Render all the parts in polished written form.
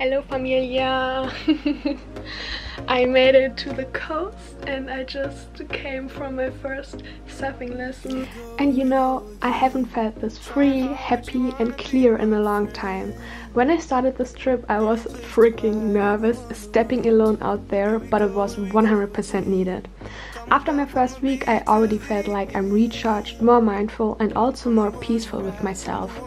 Hello familia! I made it to the coast and I just came from my first surfing lesson. And you know, I haven't felt this free, happy and clear in a long time. When I started this trip I was freaking nervous stepping alone out there, but it was 100% needed. After my first week I already felt like I'm recharged, more mindful and also more peaceful with myself.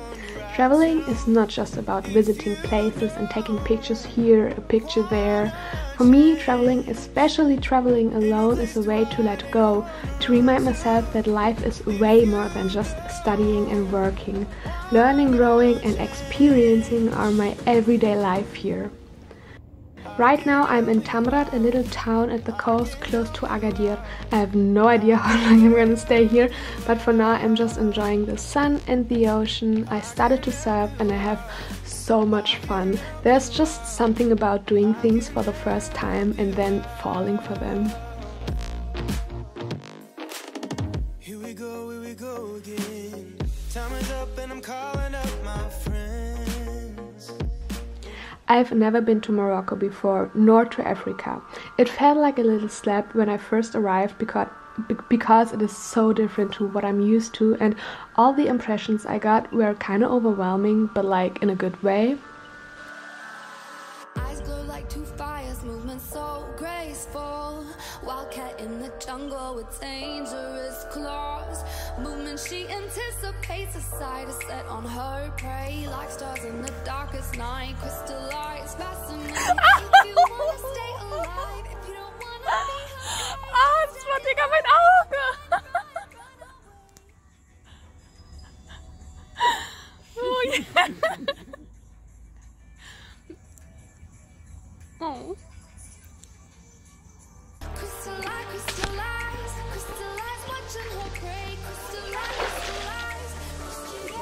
Traveling is not just about visiting places and taking pictures here, a picture there. For me, traveling, especially traveling alone, is a way to let go, to remind myself that life is way more than just studying and working. Learning, growing and experiencing are my everyday life here. Right now I'm in Tamrat, a little town at the coast close to Agadir. I have no idea how long I'm gonna stay here, but for now I'm just enjoying the sun and the ocean. I started to surf and I have so much fun. There's just something about doing things for the first time and then falling for them. Here we go again. Time is up and I'm calling up my friends. I've never been to Morocco before, nor to Africa. It felt like a little slap when I first arrived because it is so different to what I'm used to, and all the impressions I got were kind of overwhelming, but like in a good way. Eyes glow like two fires, movement so graceful. Wildcat in the jungle with dangerous claws. Movement she anticipates, a sight is set on her prey. Like stars in the darkest night, crystallized, fascinating. If you wanna stay alive, if you don't wanna be high. Ah, das war Digga mein Auge! Oh yeah! Oh. Crystallize, watching her prey. Crystallize, fascinate.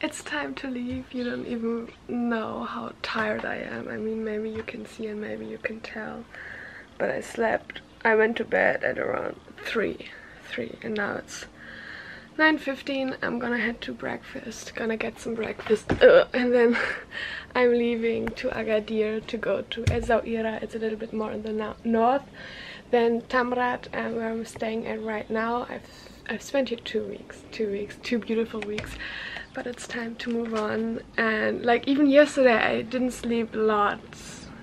It's time to leave. You don't even know how tired I am. I mean, maybe you can see and maybe you can tell. But I slept. I went to bed at around 3 and now it's 9:15. I'm gonna head to breakfast. Gonna get some breakfast. And then I'm leaving to Agadir to go to Essaouira. It's a little bit more in the north than Tamrat, where I'm staying at right now. I've spent here 2 weeks. 2 beautiful weeks. But it's time to move on, and like even yesterday I didn't sleep a lot,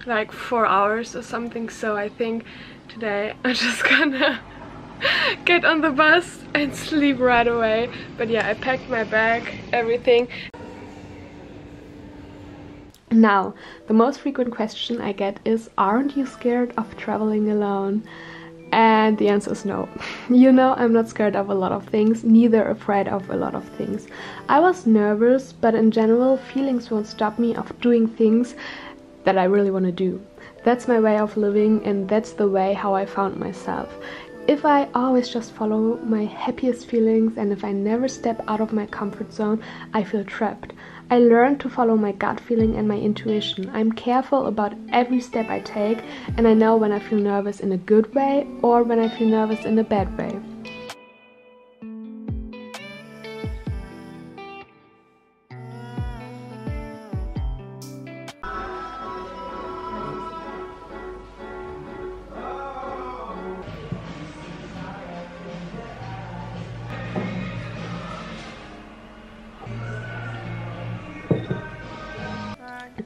like 4 hours or something, so I think today I'm just gonna get on the bus and sleep right away. But yeah, I packed my bag, everything. Now, the most frequent question I get is, aren't you scared of traveling alone? And the answer is no. You know, I'm not scared of a lot of things, neither afraid of a lot of things. I was nervous, but in general, feelings won't stop me of doing things that I really want to do. That's my way of living, and that's the way how I found myself. If I always just follow my happiest feelings and if I never step out of my comfort zone, I feel trapped. I learned to follow my gut feeling and my intuition. I'm careful about every step I take, and I know when I feel nervous in a good way or when I feel nervous in a bad way.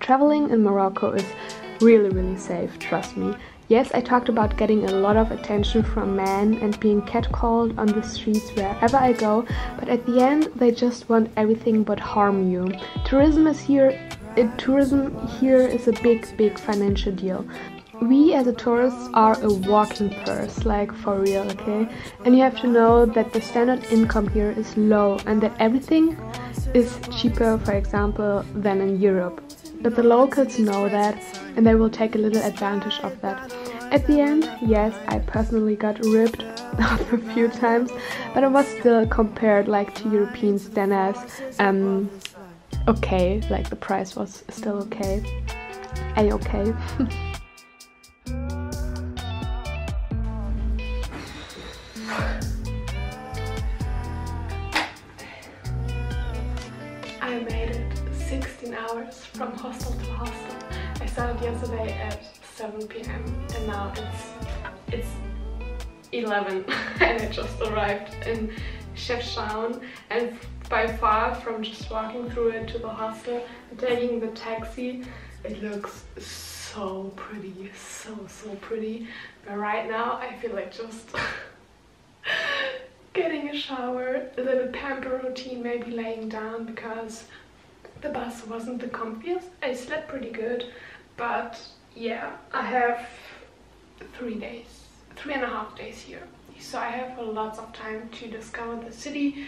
Traveling in Morocco is really safe, trust me. Yes, I talked about getting a lot of attention from men and being catcalled on the streets wherever I go, but at the end they just want everything but harm you. Tourism here is a big financial deal. We as a tourists are a walking purse, like for real, okay? And you have to know that the standard income here is low and that everything is cheaper, for example, than in Europe. but the locals know that and they will take a little advantage of that. At the end, yes, I personally got ripped off a few times, but it was still compared like to European standards okay, like the price was still okay. A-okay. I made it 16 hours from hostel to hostel. I started yesterday at 7 p.m. and now it's 11 and I just arrived in Chefchaouen, and by far from just walking through it to the hostel and taking the taxi, it looks so pretty, so pretty. But right now I feel like just getting a shower, a little pamper routine, maybe laying down because the bus wasn't the comfiest. I slept pretty good, but yeah, I have 3.5 days here, so I have lots of time to discover the city.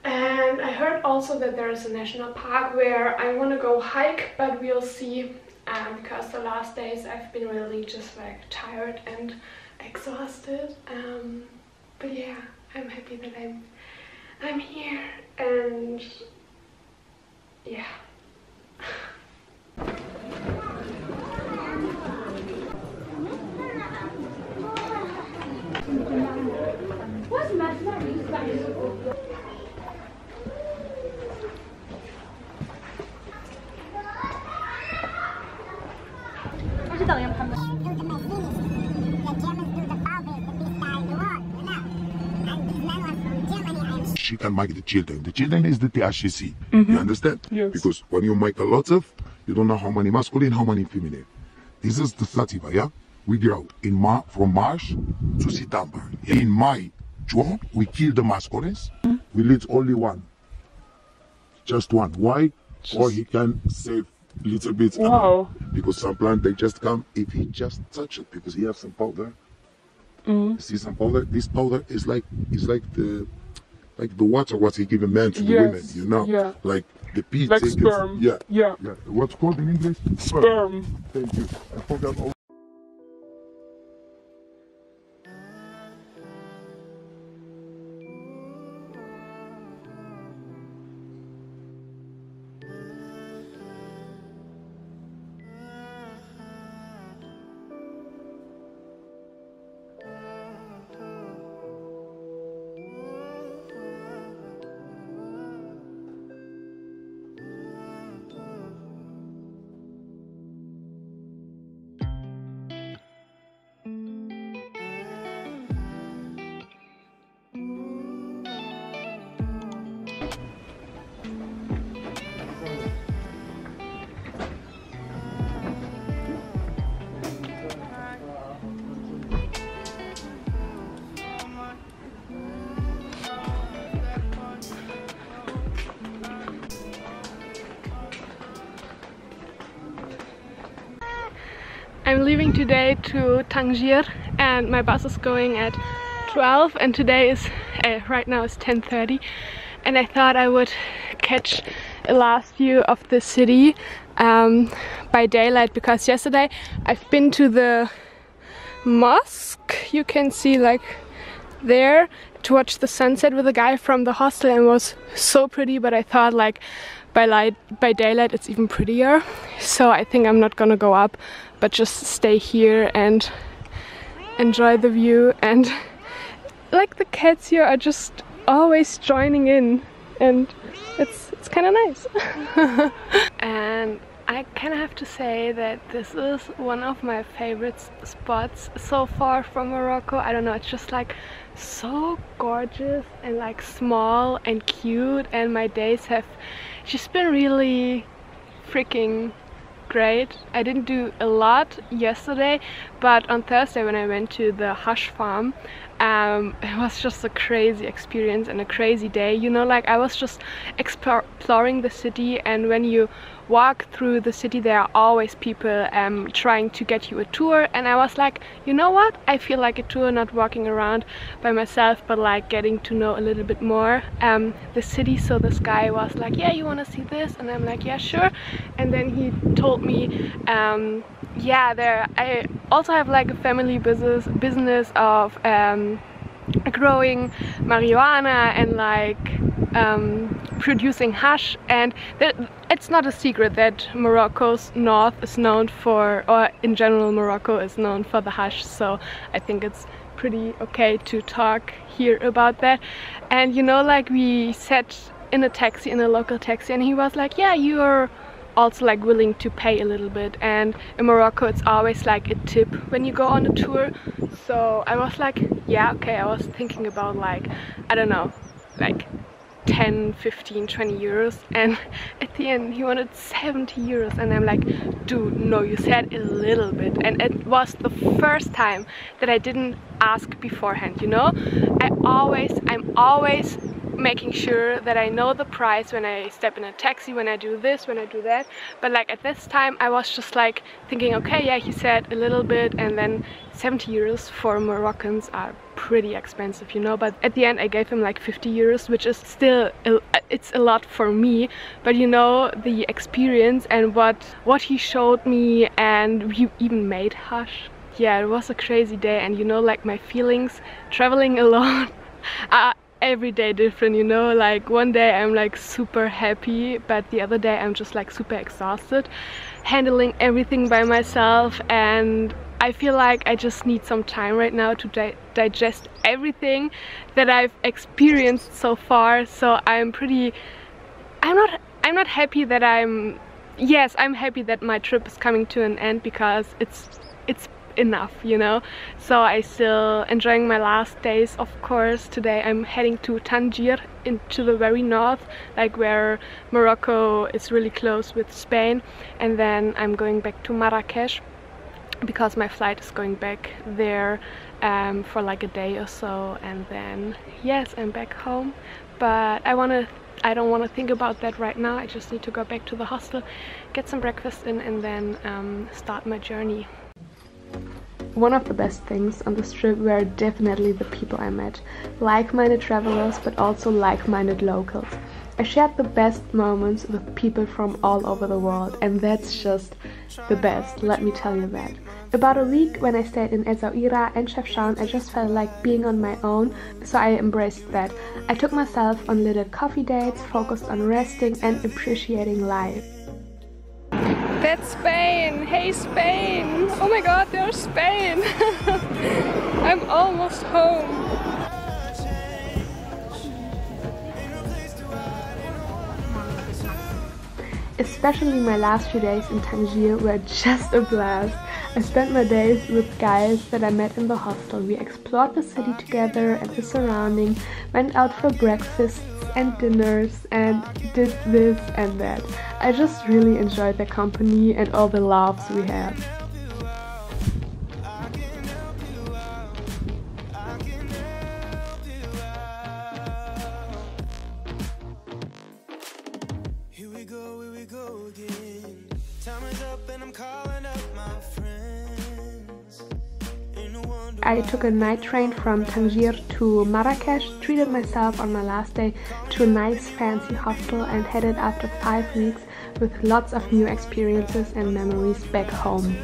And I heard also that there is a national park where I want to go hike, but we'll see, because the last days I've been really just like tired and exhausted. But yeah, I'm happy that I'm here, and yeah. She can make the children. The children is the THC. You understand? Yes. Because when you make a lot of, you don't know how many masculine, how many feminine. This is the sativa, yeah? We grow in from March to September. In May, June, we kill the masculines. We leave only one. Just one. Why? Or he can save little bit. Wow. Because some plant, they just come, if he just touch it, because he has some powder. See some powder? This powder is like the water what he give a man to the women, you know? Yeah. Like the pea. Like sperm. Yeah. Yeah. What's called in English? Sperm. Thank you. I forgot all. I'm leaving today to Tangier and my bus is going at 12, and today is right now it's 10:30, and I thought I would catch a last view of the city by daylight, because yesterday I've been to the mosque, you can see like there, to watch the sunset with a guy from the hostel, and it was so pretty, but I thought like by daylight it's even prettier, so I think I'm not gonna go up but just stay here and enjoy the view. And like the cats here are just always joining in, and it's kind of nice. And I kind of have to say that this is one of my favorite spots so far from Morocco. I don't know, it's just like so gorgeous and like small and cute, and my days have just been really freaking great. I didn't do a lot yesterday, but on Thursday when I went to the hash farm, it was just a crazy experience and a crazy day. You know, like I was just exploring the city, and when you walk through the city there are always people trying to get you a tour, and I was like, you know what, I feel like a tour, not walking around by myself, but like getting to know a little bit more the city. So this guy was like, yeah, you want to see this? And I'm like, yeah, sure. And then he told me yeah, I also have like a family business of growing marijuana and like producing hash, and it's not a secret that Morocco's north is known for, or in general Morocco is known for the hash, so I think it's pretty okay to talk here about that. And you know, like we sat in a taxi, in a local taxi, and he was like, yeah, you're also like willing to pay a little bit, and in Morocco it's always like a tip when you go on a tour. So I was like, yeah, okay. I was thinking about like, I don't know, like 10, 15, 20 euros, and at the end he wanted 70 euros, and I'm like, dude, no, you said a little bit. And it was the first time that I didn't ask beforehand, you know. I'm always making sure that I know the price when I step in a taxi, when I do this, when I do that. But like at this time I was just like thinking, okay, yeah, he said a little bit, and then 70 euros for Moroccans are pretty expensive, you know. But at the end I gave him like 50 euros, which is still it's a lot for me, but you know, the experience and what he showed me, and he even made hash. Yeah, it was a crazy day. And you know, like my feelings traveling alone are every day different, you know. Like one day I'm like super happy, but the other day I'm just like super exhausted handling everything by myself, and I feel like I just need some time right now to digest everything that I've experienced so far. So I'm not happy that I'm happy that my trip is coming to an end, because it's enough, you know. So I still enjoying my last days, of course. Today I'm heading to Tangier, into the very north, like where Morocco is really close with Spain, and then I'm going back to Marrakesh because my flight is going back there for like a day or so, and then yes, I'm back home. But I don't want to think about that right now. I just need to go back to the hostel, get some breakfast in, and then start my journey. One of the best things on this trip were definitely the people I met. Like-minded travelers, but also like-minded locals. I shared the best moments with people from all over the world, and that's just the best, let me tell you that. About a week when I stayed in Essaouira and Chefchaouen, I just felt like being on my own, so I embraced that. I took myself on little coffee dates, focused on resting and appreciating life. That's Spain! Hey Spain! Oh my god, there's Spain! I'm almost home! Especially my last few days in Tangier were just a blast. I spent my days with guys that I met in the hostel. We explored the city together and the surrounding, went out for breakfasts and dinners, and did this and that. I just really enjoyed their company and all the laughs we had. Here we go again. Time is up and I'm calling up my friends. I took a night train from Tangier to Marrakesh, treated myself on my last day to a nice fancy hostel, and headed after 5 weeks with lots of new experiences and memories back home.